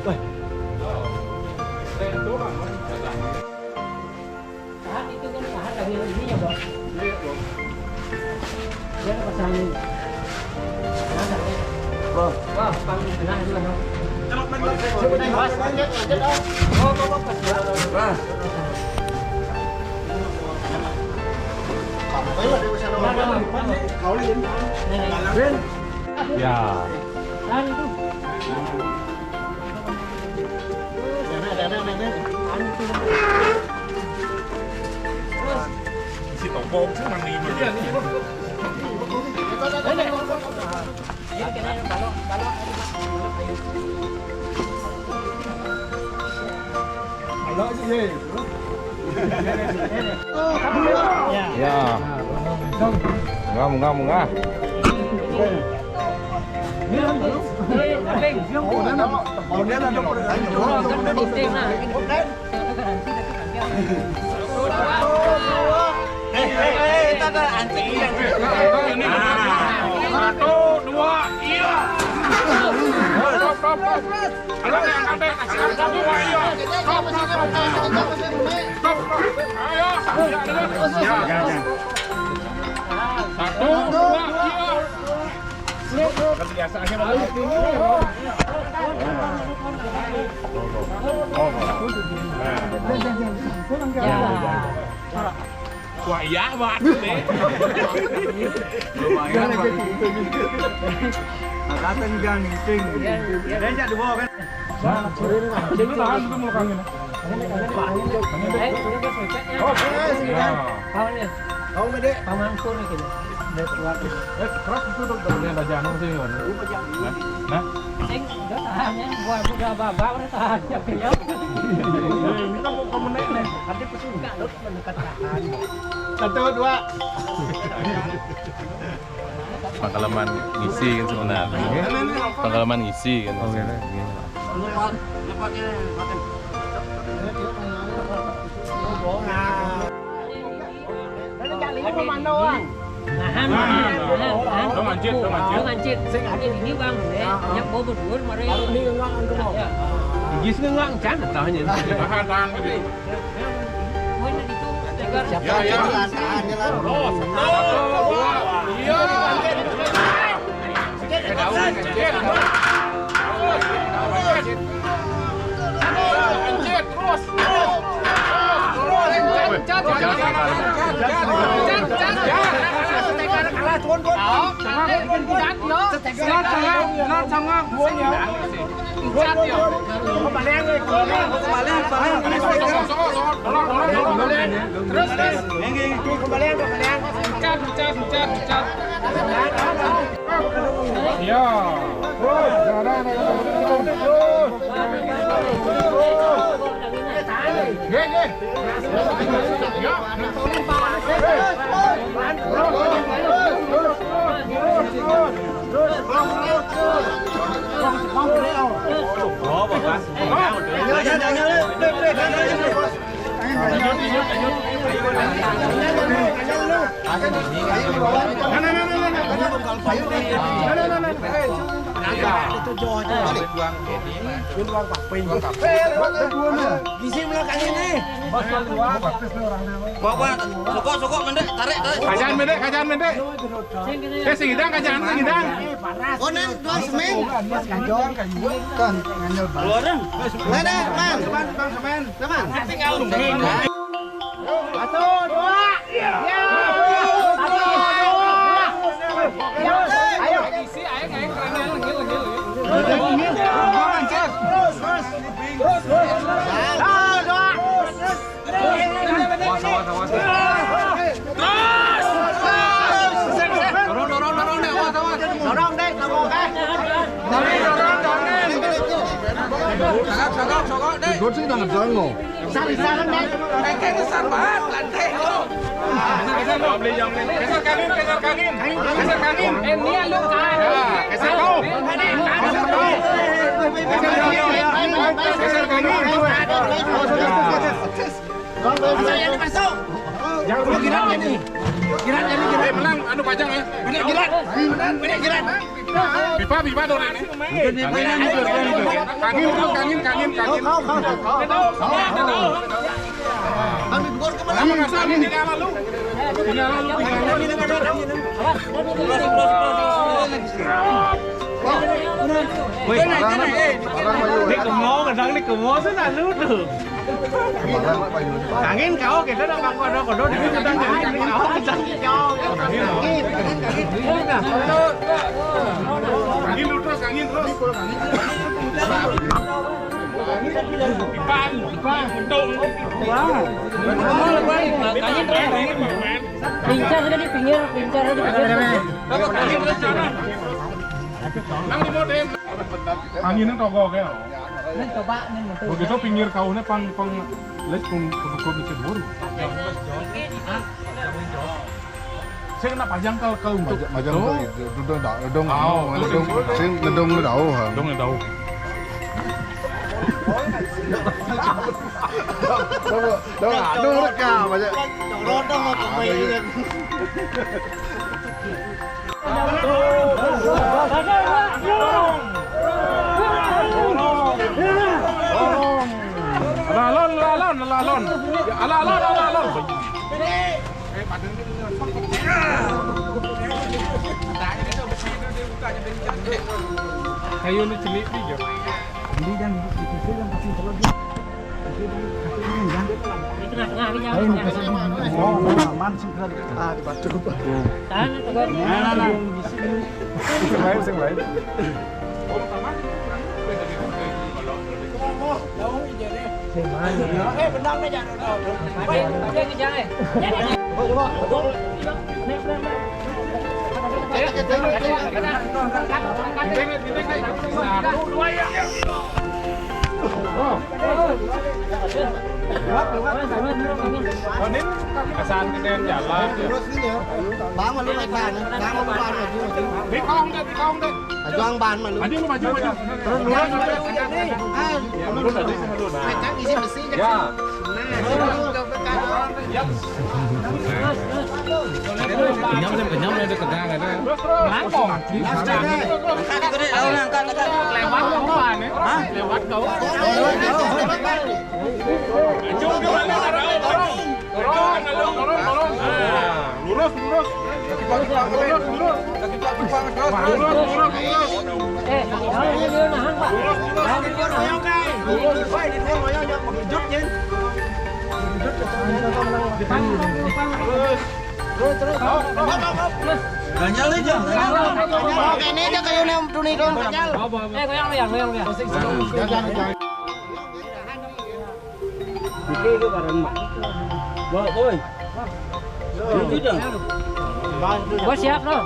Saat itu kan saat dari ininya, Bos. Dia ada pasang ini. Wah, pang tengah itu kan. Ya. Itu. Si tổ bom chứ mà mì mà điên. Ya. Munga. Satu, dua, iya. Stop. Halo, yang ada satu, dua, iya. Stop. Ayo. Ya. Satu, dua, iya. Kebiasaannya wah iya banget nih. Lumayan Katanya jangan ngiting. Dia di bawah kan. Itu tahan itu melukangin. Kau gede, pamangkur nih gitu. Keras itu dong, dia ada jantung sih kan. Nah, Sing udah tahannya, gua udah babak udah tahan ya kayaknya. kita mau komenin nih. Nanti pesuka lu mendekat tahan. Satu, dua. Pengalaman ngisi kan sebenarnya. Pengalaman ngisi kan. Oke. Nó ngancit. Ini bang, nyak bawa berdua kemarin. Ini ngang ke bawah. Gis ngang can tahannya. Tahan gitu. Mana itu? Ya. Terus. Satu, dua, iya. Anjir, terus. Kajaan mendek. Segidang. Konen dua semen. Kajong. Kan nganyel bang. Mana, man? Semen. Teman. Satu, dua. Ya. Ayo. Isi ayo keren lengil. Dorong deh, Sogok deh. Gue sih tangan jango. Sari-sari deh. Kayak besar banget lantai lo. Beli jam ini. Keser kanin. Ini lu kan. Keser kau. Keser kanin. Saya masuk. Jangan dulu giratnya nih. Giratnya nih. Menang, anu pajang ya. Bener girat. Bener girat. pipa dong ini. Kangin. Kamu ngasih ini nyala lu. Đi cùng ngô mà thằng đi cùng ngô thế nào nước được. Kangin kau kita dah bang kodo di kita dah kangin kau kita kau. Kangin lu terus. Pipa untuk. Pincir sudah di pinggir. Nang di modem. Anginnya togo kayak. Begitu pinggir kaunya pang les pun bisa buru. Saya kena pajang kau untuk Pajang dong sing ngedong dau ha. Dong tahu. Dong reka pajang. Rodong mau kemarin. Alon. Kayu ni celik ni je. Ini dan itu yang pasti terlalu. Aman segera dibaca. Sing lain. Benang dah jangan. Kesan keden jalan. Terus ni ya. Bang malu naik ban, bang mau ban maju. Di kong deh. Juang ban malu. Maju. Terus lurus tadi. Pecah isi besi kan. Ya. Kenyam ada tegang ada. Langkong. Lewat kawan ya. Lewat kau. Lurus. Ganyal aja. Ini aja kayu nem tuni dong ganyal. Goyang. Gua siap loh.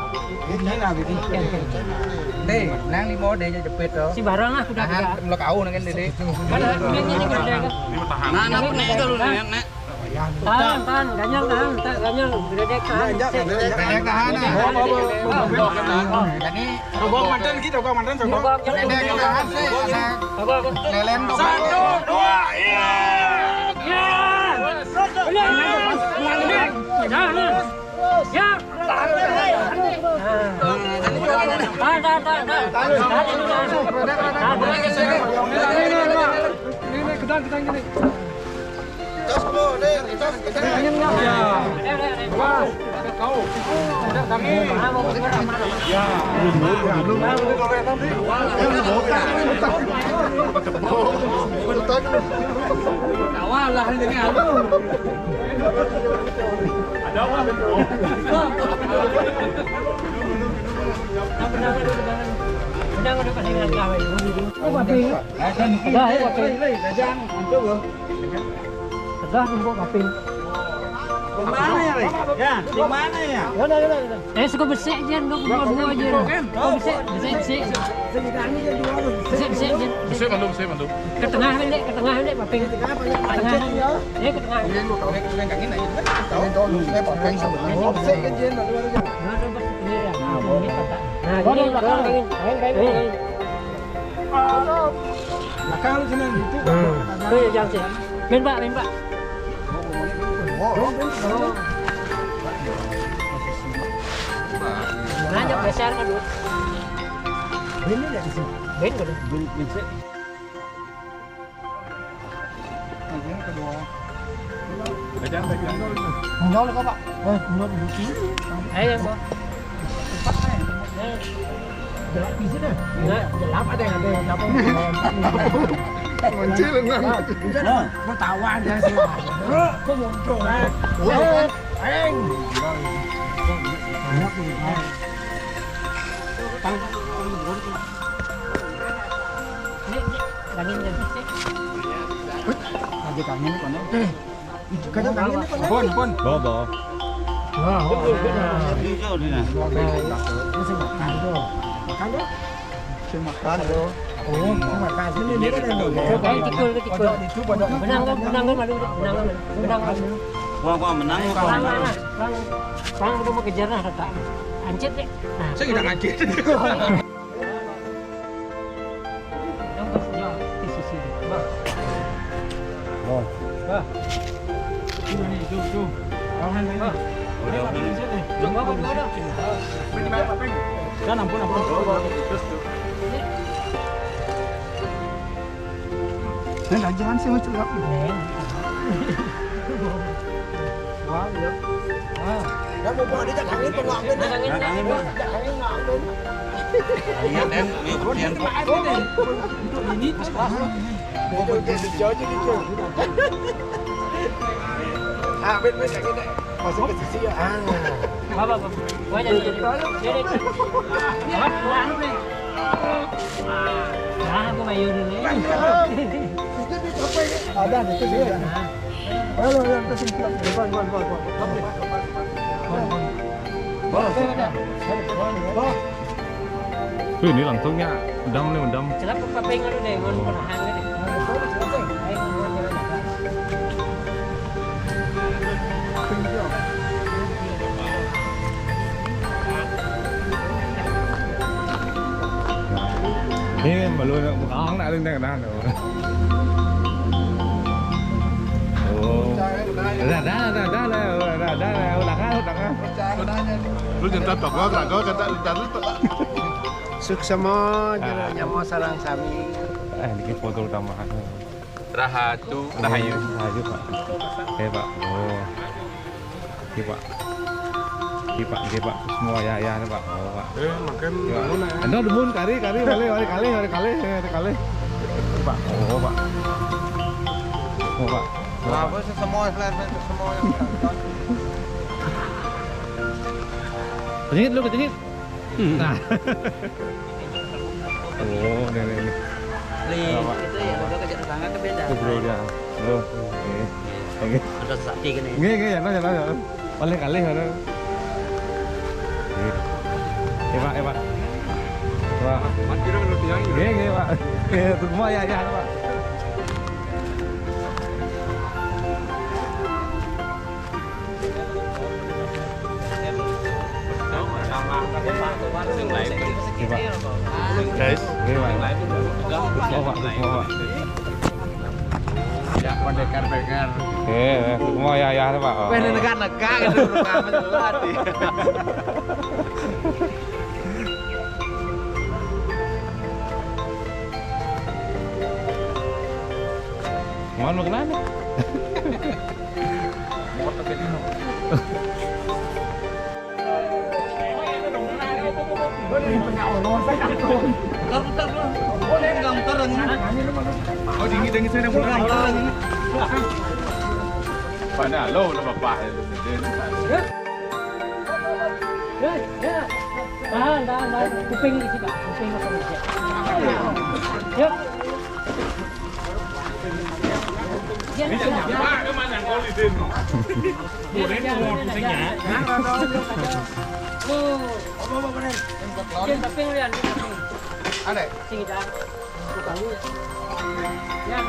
Nang limo deh jepit tuh. Si barang lah sudah. Lo kau nangen dede. Ini gede. Nah, nek itu lu nek. Tahan, ganyal. Gede tahan. Tahan. Jadi Sogok mantan kita, sogok mantan. tahan sih. Lelen dong. 1, 2, iya. Kawalah ini Mana ya, Ri? Ya, di mana ya? Yaudah. Suka besek je, duk dua je. Besek. Besek mandu. Ke tengah pendek, paping. Ke tengah. Ke tengah. Main Pak. Lanjut besar kan dulu. Ben ni dah di sini. Ben ko dah. Ben sih. Nhớ là các bạn. Nhớ là bố trí. Ai yang bawa? Gelap di sini. Gelap ada yang apa? Mancing lengan. Bertawan ya sih. Kau muncul lah. Eng. Ini angin yang sih. Lagi kangen kan. Kadang kangen kan. Pun. Bawa. Hijau ni nah. Ini sih makan tuh. Makan tuh. Makan tu. Oh, makan sini dia ada. Coba tikul. Menang kan malu. Menang. Gua menang. Bang udah mau kejar lah tak. Ancet deh. Nah, Saya tidak ngaget. yang pasnya di sisi. Bang. Tuh. Kawan ini. Coba dah. Dan ampun. Dah jangan sih macam apa. Wah, ya. Dah mau bawa dia kangen pengak kan. Kangen ngak kan. Lihat dan kemudian Ini pas kelas. Dia jadi jauh. Ah, bet kayak gini. Masuk ke sisi ya. Bapak. Gua jadi. Nah, aku mayu dulu. Ada itu dia. Halo, yang ke sini. Buat. Ini langsungnya udam. Celap papeng anu deh, ngon penahan deh. Ini baru ang nak dengan dah. Oh. Dah. Lu jangan tak kau kata jangan tak. Suksema nyawa sarang sami. Ini foto tambahan. Rahayu. Rahayu Pak. Pak. Oh. Pak. Semua ya Pak. Oh Pak. Makan mana? Anda demun kali kali. Pak. Oh Pak. Apa semua yang Kencingit. Nah. Oh, ini. itu ya udah kerja tetangga kan beda. Itu bro dia. Bro. Oke. Udah sakti kan ya. Nggih, ya. Paling kali ada. Pak. Pak. Kira menurut yang ini. Nggih, Pak. Semua ya, Pak. Guys, Pak. Ya, pendekar. Semua ya Pak. Negak gitu pertama jelas. Mohon mau kemana? Oh, dingin saya mulai. Mana lo bapak. Tahan. Kuping di sini, Pak. Kuping apa saja. Yuk. Ini jangan kemana kau lidin. Boleh pusingnya. Oh, apa benar? Dia kuping lian, kuping. Ada. Sini dah. Kali. Yang.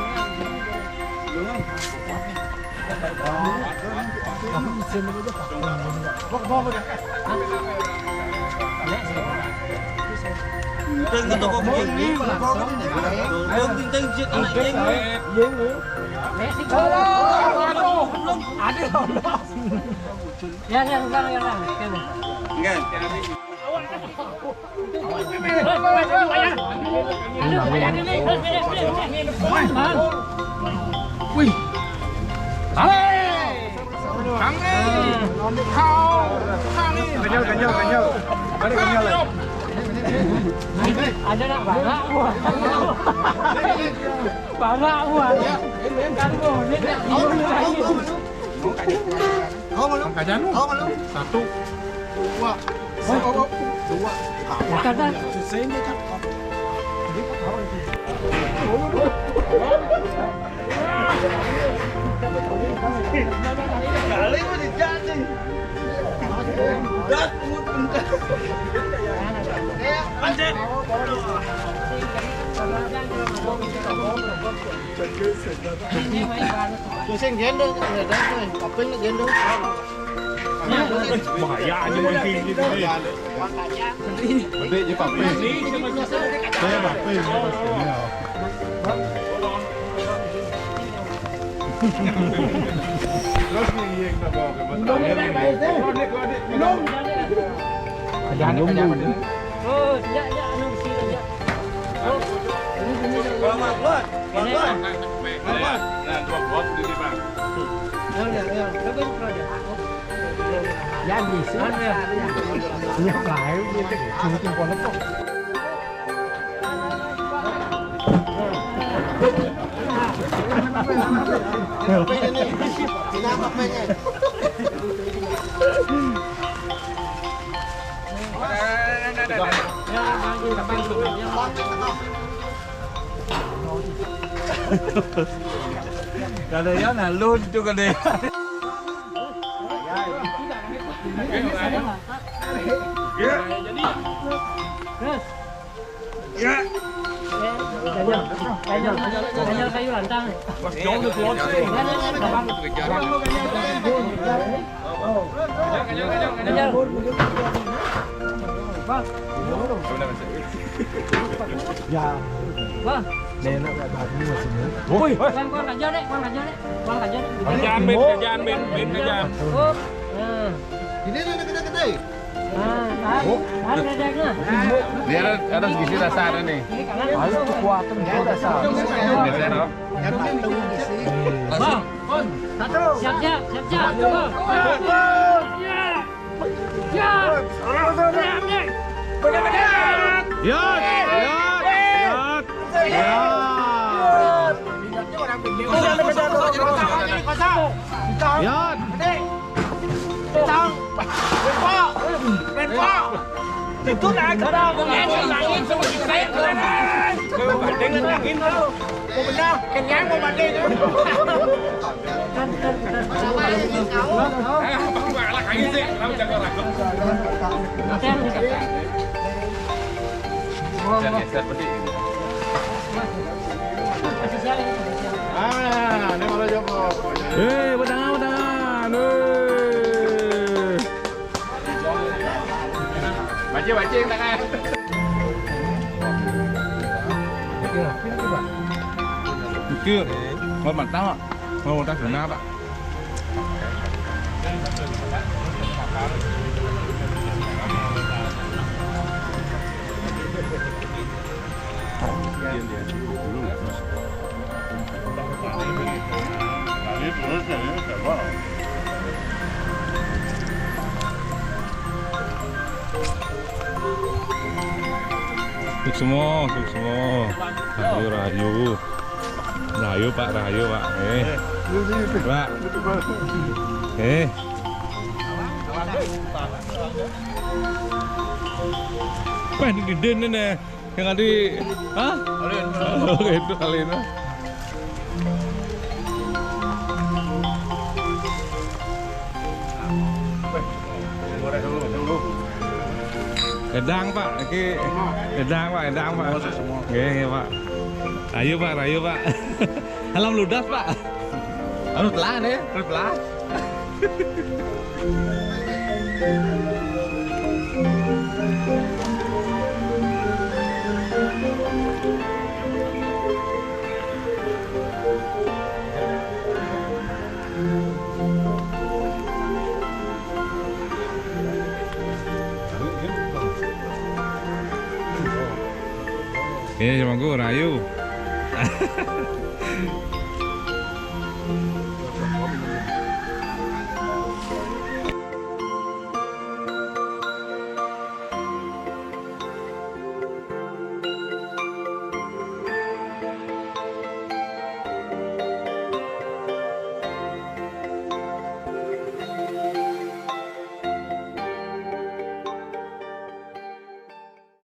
Tengok toko begini. Ting jik anak jeng. Ada. Ya. Enggak. Wih. Thắng đi. Khao. Khao đi. Kenyal. Mari kenyal. Ada nak barak buah. Barak buah. Kan buah ni nak minum lagi. Kajan lu. Satu. Dua. Dua. Kata Kali mau dijadi. Dat Sing gendong, kaping gendong. Bahaya aja mancing gitu. Bede je Pak. Saya Pak. Terus nih yang kita bawa ke Batam. Minum. Jangan. oh, ya anu sini ya. Oh. Ini. Nah, dua buat di sini, Pak. Ya. Ya bisa. Ya kayu gitu. Cincin kono kok. Kada ya na load tu kada. Ya. Kanyal kayu lantang. Jauh tu keluar sih. Kanyal. Bang. Ya. Bang. Nenek ada ni masih ni. Woi, kuang kanyal dek. Kerjaan bin. Oh. Nah. Ini gede. Ada dagangnya. Dia ada gizi rasa ada nih. Ayo kekuatan dia rasa. Biasa no. Bang. Siap. Bang. Ya. Itu nak kerana pengen langit semua saya kerana. Kau banding lagi tu. Kau benar kenyang kau banding. Lah kayu sih, kamu jangan ragu. Jangan seperti ini. Ini malah Joko. Badangan. Baca yang tangan. Chưa. Một mặt tao ạ. Một ta sửa nắp ạ. Suk semua. Rayu Pak. Pak. Pak ini den nih yang ada. Hah? Alin. Itu Alin. Edang Pak, edang Pak. Nggih Pak. Rayu Pak. Alam ludas Pak. Anu telah deh, telah. Ini cuma gue rayu.